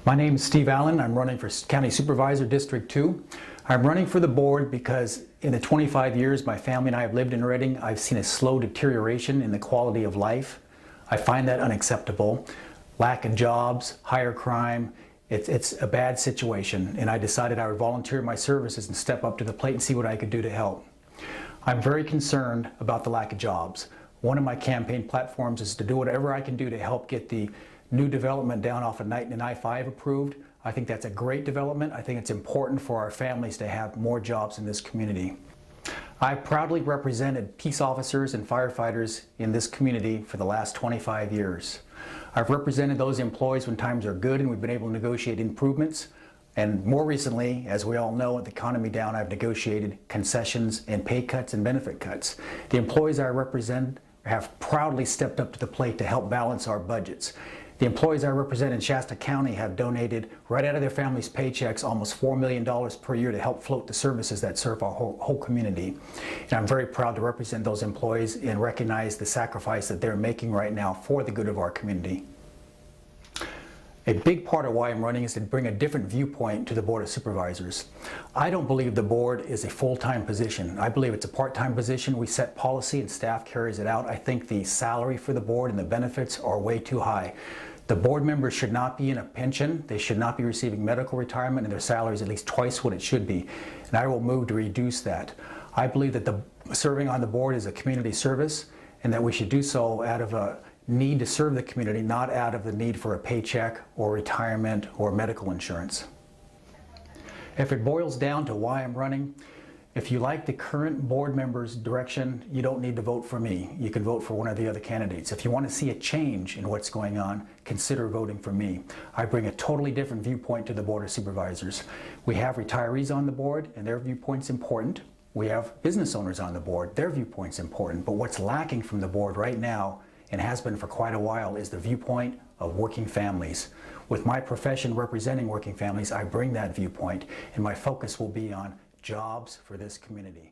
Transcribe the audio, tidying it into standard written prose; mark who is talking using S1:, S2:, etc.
S1: My name is Steve Allen. I'm running for County Supervisor, District 2. I'm running for the board because in the 25 years my family and I have lived in Reading, I've seen a slow deterioration in the quality of life. I find that unacceptable. Lack of jobs, higher crime, it's a bad situation, and I decided I would volunteer my services and step up to the plate and see what I could do to help. I'm very concerned about the lack of jobs. One of my campaign platforms is to do whatever I can do to help get the new development down off of Knighton and I-5 approved. I think that's a great development. I think it's important for our families to have more jobs in this community. I proudly represented peace officers and firefighters in this community for the last 25 years. I've represented those employees when times are good and we've been able to negotiate improvements. And more recently, as we all know, with the economy down, I've negotiated concessions and pay cuts and benefit cuts. The employees I represent have proudly stepped up to the plate to help balance our budgets. The employees I represent in Shasta County have donated right out of their families' paychecks almost $4 million per year to help float the services that serve our whole community. And I'm very proud to represent those employees and recognize the sacrifice that they're making right now for the good of our community. A big part of why I'm running is to bring a different viewpoint to the Board of Supervisors. I don't believe the board is a full-time position. I believe it's a part-time position. We set policy and staff carries it out. I think the salary for the board and the benefits are way too high. The board members should not be in a pension. They should not be receiving medical retirement, and their salary is at least twice what it should be. And I will move to reduce that. I believe that serving on the board is a community service, and that we should do so out of a need to serve the community, not out of the need for a paycheck or retirement or medical insurance. If it boils down to why I'm running, if you like the current board members' direction, you don't need to vote for me. You can vote for one of the other candidates. If you want to see a change in what's going on, consider voting for me. I bring a totally different viewpoint to the Board of Supervisors. We have retirees on the board, and their viewpoint's important. We have business owners on the board, their viewpoint's important. But what's lacking from the board right now, and has been for quite a while, is the viewpoint of working families. With my profession representing working families, I bring that viewpoint, and my focus will be on jobs for this community.